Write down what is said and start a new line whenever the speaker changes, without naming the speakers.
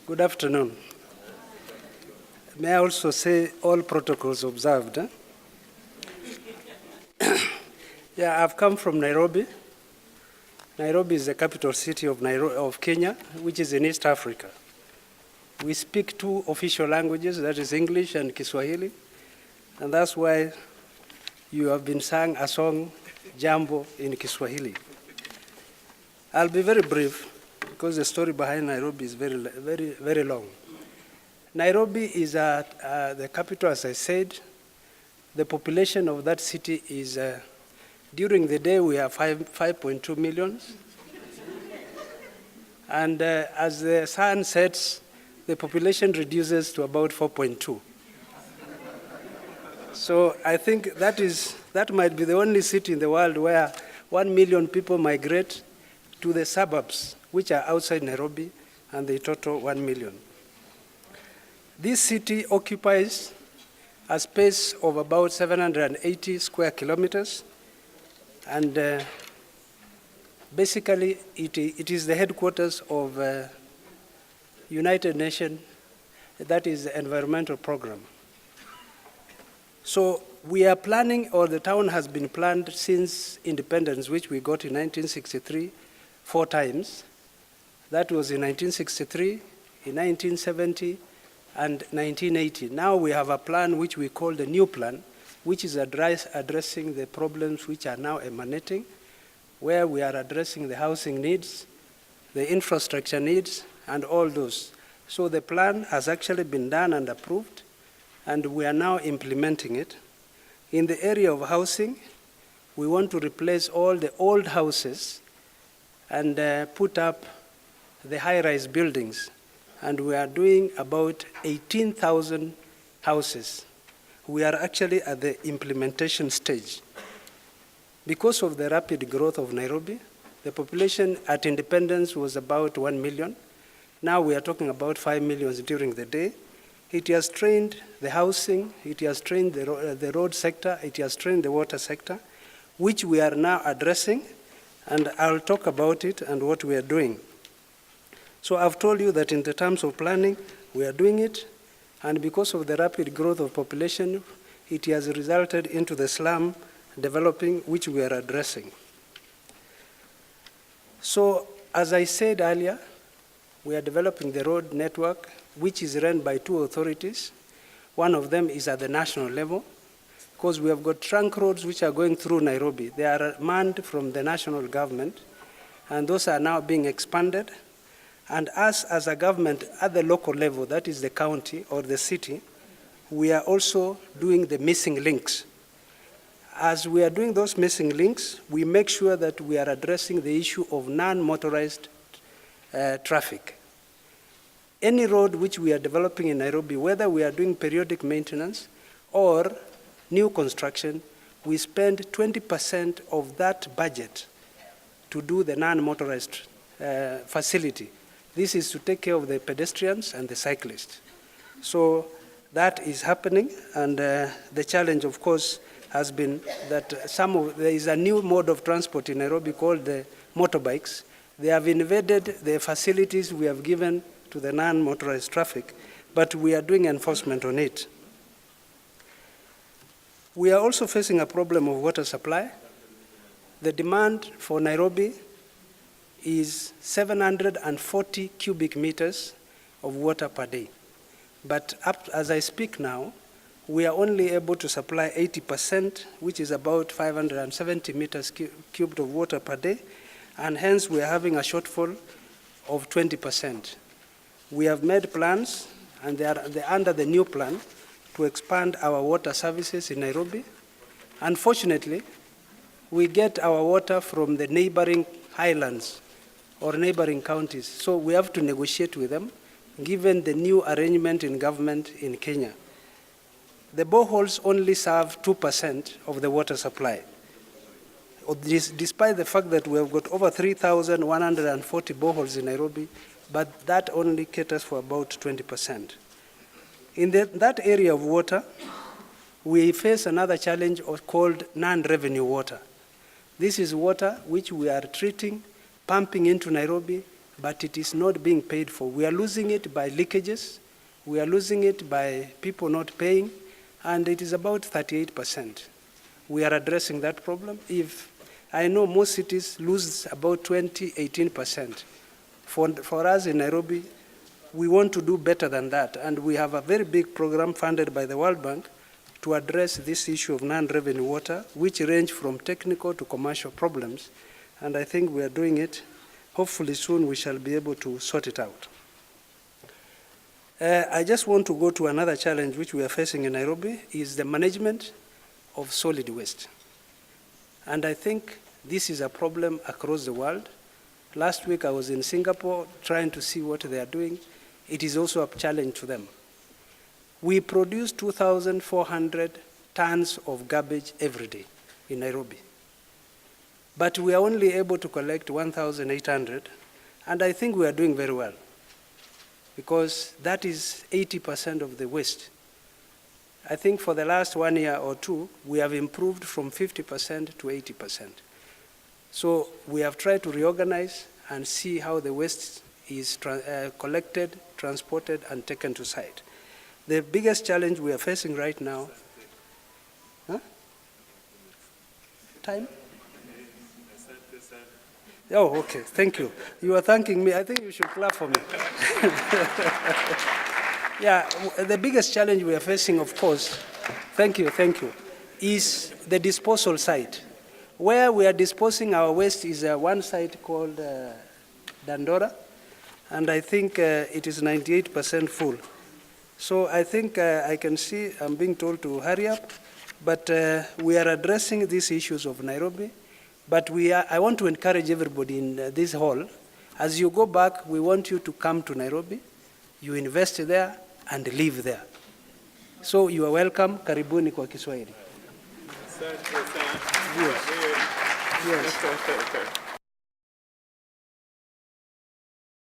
Good afternoon. May I also say all protocols observed? Yeah, I've come from Nairobi. Nairobi is the capital city of Kenya, which is in East Africa. We speak two official languages, that is English and Kiswahili, and that's why you have been sang a song, Jambo, in Kiswahili. I'll be very brief, because the story behind Nairobi is very long. Nairobi is the capital, as I said. The population of that city is, during the day, we have 5.2 million. And as the sun sets, the population reduces to about 4.2. So I think that might be the only city in the world where 1 million people migrate to the suburbs, which are outside Nairobi, and they total 1 million. This city occupies a space of about 780 square kilometers, and basically it is the headquarters of United Nations, that is the environmental program. So we are planning, or the town has been planned since independence, which we got in 1963, 4 times. That was in 1963, in 1970, and 1980. Now we have a plan which we call the new plan, which is addressing the problems which are now emanating, where we are addressing the housing needs, the infrastructure needs, and all those. So the plan has actually been done and approved, and we are now implementing it. In the area of housing, we want to replace all the old houses and put up the high-rise buildings. And we are doing about 18,000 houses. We are actually at the implementation stage. Because of the rapid growth of Nairobi, the population at independence was about 1 million. Now we are talking about 5 million during the day. It has trained the housing, it has trained the road sector, it has trained the water sector, which we are now addressing, and I'll talk about it and what we are doing. So I've told you that in the terms of planning, we are doing it, and because of the rapid growth of population, it has resulted into the slum developing, which we are addressing. So as I said earlier, we are developing the road network, which is run by 2 authorities. One of them is at the national level, because we have got trunk roads which are going through Nairobi. They are manned from the national government, and those are now being expanded. And us as a government at the local level, that is the county or the city, we are also doing the missing links. As we are doing those missing links, we make sure that we are addressing the issue of non-motorized traffic. Any road which we are developing in Nairobi, whether we are doing periodic maintenance or new construction, we spend 20% of that budget to do the non-motorized facility. This is to take care of the pedestrians and the cyclists. So that is happening, and the challenge, of course, has been that there is a new mode of transport in Nairobi called the motorbikes. They have invaded the facilities we have given to the non-motorized traffic, but we are doing enforcement on it. We are also facing a problem of water supply. The demand for Nairobi is 740 cubic meters of water per day. But as I speak now, we are only able to supply 80%, which is about 570 meters cubed of water per day, and hence we are having a shortfall of 20%. We have made plans, and they are under the new plan, to expand our water services in Nairobi. Unfortunately, we get our water from the neighboring highlands or neighboring counties, so we have to negotiate with them, given the new arrangement in government in Kenya. The boreholes only serve 2% of the water supply, despite the fact that we have got over 3,140 boreholes in Nairobi, but that only caters for about 20%. In that area of water, we face another challenge called non-revenue water. This is water which we are treating, pumping into Nairobi, but it is not being paid for. We are losing it by leakages. We are losing it by people not paying, and it is about 38%. We are addressing that problem. If I know most cities lose about 18%. For us in Nairobi, we want to do better than that, and we have a very big program funded by the World Bank to address this issue of non-revenue water, which range from technical to commercial problems, and I think we are doing it. Hopefully soon we shall be able to sort it out. I just want to go to another challenge which we are facing in Nairobi, is the management of solid waste. And I think this is a problem across the world. Last week I was in Singapore trying to see what they are doing. It is also a challenge to them. We produce 2,400 tons of garbage every day in Nairobi. But we are only able to collect 1,800, and I think we are doing very well, because that is 80% of the waste. I think for the last 1 year or two, we have improved from 50% to 80%. So we have tried to reorganize and see how the waste is collected, transported, and taken to site. The biggest challenge we are facing right now, Time? Oh, okay, thank you. You are thanking me. I think you should clap for me. Yeah, the biggest challenge we are facing, of course, thank you, is the disposal site. Where we are disposing our waste is one site called Dandora, and I think it is 98% full. So I think I can see I'm being told to hurry up, but we are addressing these issues of Nairobi. But I want to encourage everybody in this hall, as you go back, we want you to come to Nairobi, you invest there and live there. So you are welcome. Karibuni kwa Kiswahili.
Asante sana.
Yes. Yes.